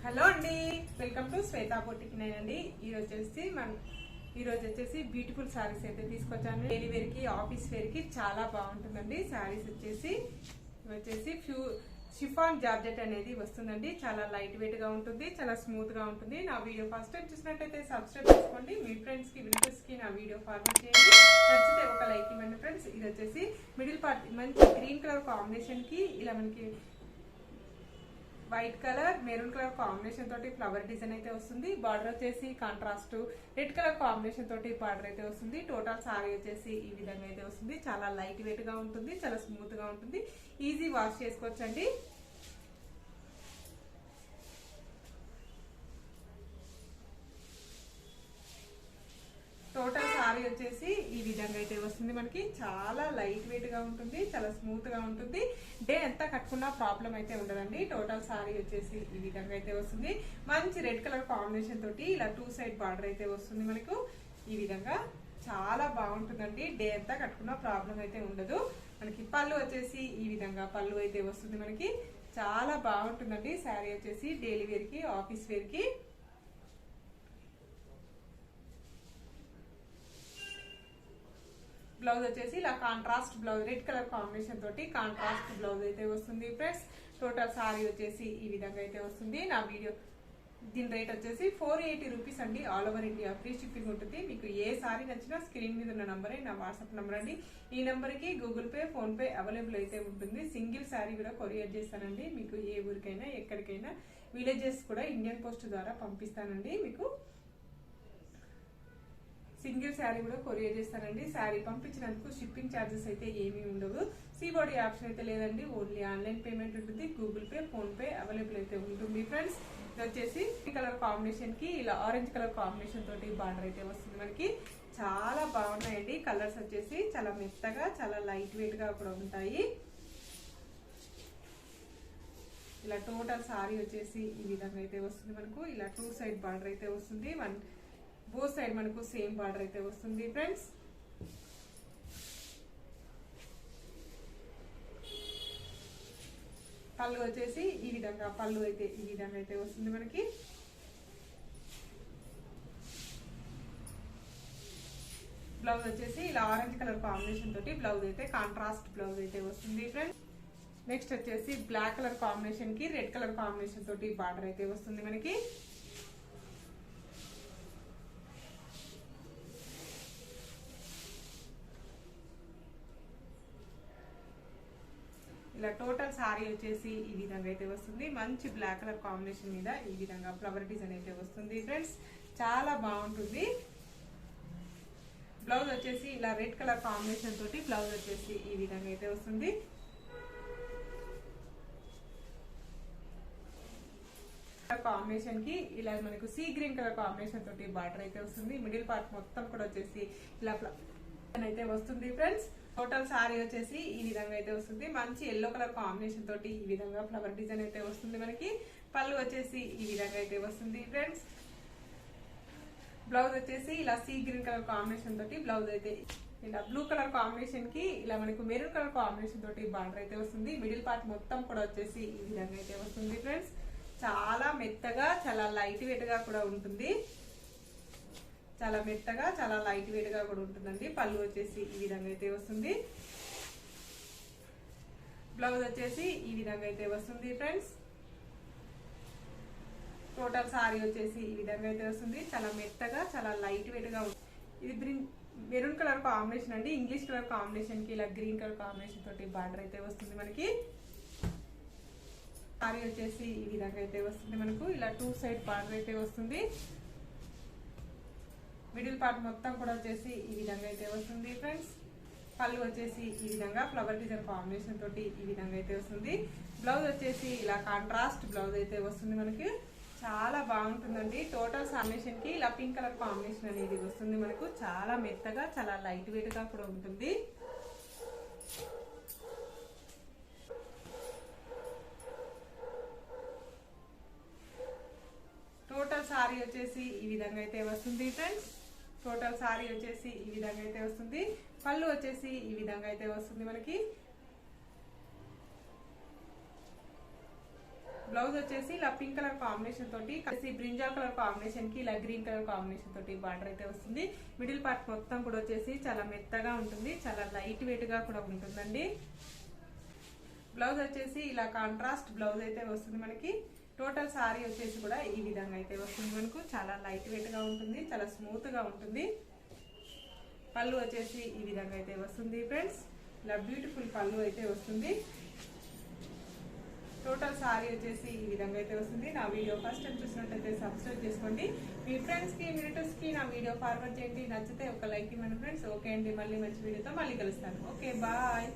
Hello అండి, welcome to Shweta boutique అండి. ఈరోజు వచ్చేసి బ్యూటిఫుల్ శారీస్ అయితే తీసుకొచ్చాను. డైలీ వేర్ కి, ఆఫీస్ వేర్ కి చాలా బాగుంటుందండి. శారీస్ వచ్చేసి షిఫాన్ జార్జెట్ అనేది వస్తుందండి. చాలా లైట్ వెయిట్ గా ఉంటుంది, చాలా స్మూత్ గా ఉంటుంది. నా వీడియో ఫస్ట్ టైం చూసినట్టయితే సబ్స్క్రైబ్ చేసుకోండి. మీ ఫ్రెండ్స్ కి, రిలేటివ్స్ కి నా వీడియో ఫార్వర్డ్ చేయండి. నచ్చితే ఒక లైక్ ఇవ్వండి ఫ్రెండ్స్. ఇది వచ్చేసి మిడిల్ పార్ట్ మంచి గ్రీన్ కలర్ కాంబినేషన్ కి ఇలా మనకి white colour, maroon colour combination తోటి ఫ్లవర్ డిజైన్ అయితే వస్తుంది. బార్డర్ వచ్చేసి కాంట్రాస్ట్ రెడ్ కలర్ కాంబినేషన్ తోటి బార్డర్ అయితే వస్తుంది. టోటల్ సారీ వచ్చేసి ఈ విధంగా అయితే వస్తుంది. చాలా లైట్ వెయిట్ గా ఉంటుంది, చాలా స్మూత్ గా ఉంటుంది. ఈజీ వాష్ చేసుకోవచ్చండి. టోటల్ సారీ వచ్చేసి ఈ విధంగా అయితే వస్తుంది. మనకి చాలా లైట్ వెయిట్ గా ఉంటుంది, చాలా స్మూత్ గా ఉంటుంది. డే ఎంత కట్టుకున్నా ప్రాబ్లం అయితే ఉండదండి. టోటల్ సారీ వచ్చేసి ఈ విధంగా అయితే వస్తుంది. మంచి రెడ్ కలర్ కాంబినేషన్ తోటి ఇలా 2 సైడ్ బార్డర్ అయితే వస్తుంది. మనకు ఈ విధంగా చాలా బాగుంటుందండి. డే అంతా కట్టుకున్నా ప్రాబ్లం అయితే ఉండదు. మనకి పళ్ళు వచ్చేసి ఈ విధంగా పళ్ళు అయితే వస్తుంది. మనకి చాలా బాగుంటుందండి. శారీ వచ్చేసి డైలీ వేర్ కి, ఆఫీస్ వేర్ కి. బ్లౌజ్ వచ్చేసి ఇలా contrast blouse, red colour combination తోటి కాంట్రాస్ట్ బ్లౌజ్ అయితే వస్తుంది ఫ్రెండ్స్. టోటల్ సారీ వచ్చేసి ఈ విధంగా అయితే వస్తుంది. నా వీడియో దీని రేట్ వచ్చేసి 480 రూపీస్ అండి. All over India free shipping ఉంటుంది. మీకు ఏ సారీ నచ్చినా స్క్రీన్ మీద ఉన్న నంబరే నా వాట్సాప్ నంబర్ అండి. ఈ నంబర్ కి Google pay, phone pay available అయితే ఉంటుంది. సింగిల్ సారీ కూడా కొరియర్ చేస్తానండి. మీకు ఏ ఊరికైనా, ఎక్కడికైనా, విలేజెస్ కూడా ఇండియన్ పోస్ట్ ద్వారా పంపిస్తానండి. మీకు సింగిల్ శారీ కూడా కొరియర్ చేస్తానండి. శారీ పంపించినందుకు షిప్పింగ్ ఛార్జెస్ అయితే ఏమీ ఉండవు. సిఓడి ఆప్షన్ అయితే లేదండి. ఓన్లీ ఆన్లైన్ పేమెంట్ ఉంటుంది. Google pay, phone pay available అయితే ఉంటుంది ఫ్రెండ్స్. ఇది వచ్చేసి కలర్ కాంబినేషన్ కి ఇలా ఆరెంజ్ కలర్ కాంబినేషన్ తోటి బార్డర్ అయితే వస్తుంది. మనకి చాలా బాగున్నాయండి. కలర్స్ వచ్చేసి చాలా మెత్తగా, చాలా లైట్ వెయిట్ గా కూడా ఉంటాయి. ఇలా టోటల్ సారీ వచ్చేసి ఈ విధంగా అయితే వస్తుంది. మనకు ఇలా 2 సైడ్ బార్డర్ అయితే వస్తుంది. బోత్ సైడ్ మనకు సేమ్ బార్డర్ అయితే వస్తుంది ఫ్రెండ్స్. పళ్ళు వచ్చేసి ఈ విధంగా అయితే వస్తుంది. మనకి బ్లౌజ్ వచ్చేసి ఇలా ఆరెంజ్ కలర్ కాంబినేషన్ తోటి బ్లౌజ్ అయితే కాంట్రాస్ట్ బ్లౌజ్ అయితే వస్తుంది ఫ్రెండ్స్. నెక్స్ట్ వచ్చేసి బ్లాక్ కలర్ కాంబినేషన్ కి రెడ్ కలర్ కాంబినేషన్ తోటి బార్డర్ అయితే వస్తుంది. మనకి ఇలా టోటల్ సారీ వచ్చేసి ఈ విధంగా అయితే వస్తుంది. మంచి బ్లాక్ కలర్ కాంబినేషన్ మీద ఈ విధంగా ఫ్లవర్ డిజైన్ అయితే వస్తుంది ఫ్రెండ్స్. చాలా బాగుంటుంది. బ్లౌజ్ వచ్చేసి ఇలా రెడ్ కలర్ కాంబినేషన్ తోటి బ్లౌజ్ వచ్చేసి ఈ విధంగా అయితే వస్తుంది. కాంబినేషన్ కి ఇలా మనకు సీ గ్రీన్ కలర్ కాంబినేషన్ తోటి బార్డర్ అయితే వస్తుంది. మిడిల్ పార్ట్ మొత్తం కూడా వచ్చేసి ఇలా అయితే వస్తుంది ఫ్రెండ్స్. టోటల్ సారీ వచ్చేసి ఈ విధంగా అయితే వస్తుంది. మంచి ఎల్లో కలర్ కాంబినేషన్ తోటి ఈ విధంగా ఫ్లవర్ డిజైన్ అయితే వస్తుంది. మనకి పళ్ళు వచ్చేసి ఈ విధంగా అయితే వస్తుంది ఫ్రెండ్స్. బ్లౌజ్ వచ్చేసి ఇలా సీ గ్రీన్ కలర్ కాంబినేషన్ తోటి బ్లౌజ్ అయితే ఇలా బ్లూ కలర్ కాంబినేషన్ కి ఇలా మనకు మెరూన్ కలర్ కాంబినేషన్ తోటి బార్డర్ అయితే వస్తుంది. మిడిల్ పార్ట్ మొత్తం కూడా వచ్చేసి ఈ విధంగా అయితే వస్తుంది ఫ్రెండ్స్. చాలా మెత్తగా, చాలా లైట్ వెయిట్ గా కూడా ఉంటుంది. చాలా మెత్తగా, చాలా లైట్ వెయిట్ గా కూడా ఉంటుందండి. పళ్ళు వచ్చేసి ఈ విధంగా అయితే వస్తుంది. బ్లౌజ్ వచ్చేసి ఈ విధంగా అయితే వస్తుంది ఫ్రెండ్స్. టోటల్ సారీ వచ్చేసి ఈ విధంగా అయితే వస్తుంది. చాలా మెత్తగా, చాలా లైట్ వెయిట్ గా ఉంటుంది. ఇది మెరూన్ కలర్ కాంబినేషన్ అండి. ఇంగ్లీష్ కలర్ కాంబినేషన్ కి ఇలా గ్రీన్ కలర్ కాంబినేషన్ తోటి బార్డర్ అయితే వస్తుంది. మనకి సారీ వచ్చేసి ఈ విధంగా అయితే వస్తుంది. మనకు ఇలా 2 సైడ్ బార్డర్ అయితే వస్తుంది. మిడిల్ పార్ట్ మొత్తం కూడా వచ్చేసి ఈ విధంగా అయితే వస్తుంది ఫ్రెండ్స్. పళ్ళు వచ్చేసి ఈ విధంగా ఫ్లవర్ డిజైన్ కాంబినేషన్ తోటి ఈ విధంగా అయితే వస్తుంది. బ్లౌజ్ వచ్చేసి ఇలా కాంట్రాస్ట్ బ్లౌజ్ అయితే వస్తుంది. మనకి చాలా బాగుంటుందండి. టోటల్ కాంబినేషన్ కి ఇలా పింక్ కలర్ కాంబినేషన్ అనేది వస్తుంది. మనకు చాలా మెత్తగా, చాలా లైట్ వెయిట్ గా కూడా ఉంటుంది. టోటల్ సారీ వచ్చేసి ఈ విధంగా అయితే వస్తుంది ఫ్రెండ్స్. టోటల్ సారీ వచ్చేసి ఈ విధంగా అయితే వస్తుంది. పళ్ళు వచ్చేసి ఈ విధంగా అయితే వస్తుంది. మనకి బ్లౌజ్ వచ్చేసి ఇలా పింక్ కలర్ కాంబినేషన్ తోటి కలిసి బ్రింజాల్ కలర్ కాంబినేషన్ కి ఇలా గ్రీన్ కలర్ కాంబినేషన్ తోటి బార్డర్ అయితే వస్తుంది. మిడిల్ పార్ట్ మొత్తం కూడా వచ్చేసి చాలా మెత్తగా ఉంటుంది, చాలా లైట్ వెయిట్ గా కూడా ఉంటుందండి. బ్లౌజ్ వచ్చేసి ఇలా కాంట్రాస్ట్ బ్లౌజ్ అయితే వస్తుంది మనకి. టోటల్ సారీ వచ్చేసి కూడా ఈ విధంగా అయితే వస్తుంది మనకు. చాలా లైట్ వెయిట్ గా ఉంటుంది, చాలా స్మూత్ గా ఉంటుంది. పళ్ళు వచ్చేసి ఈ విధంగా అయితే వస్తుంది ఫ్రెండ్స్. ఇలా బ్యూటిఫుల్ పళ్ళు అయితే వస్తుంది. టోటల్ సారీ వచ్చేసి ఈ విధంగా అయితే వస్తుంది. నా వీడియో ఫస్ట్ టైం చూసినట్టయితే సబ్స్క్రైబ్ చేసుకోండి. మీ ఫ్రెండ్స్ కి రిలేటివ్స్ కి నా వీడియో ఫార్వర్డ్ చేయండి. నచ్చితే ఒక లైక్ ఇవ్వండి ఫ్రెండ్స్. ఓకే అండి, మళ్ళీ మంచి వీడియోతో మళ్ళీ కలుస్తాను. Okay, bye.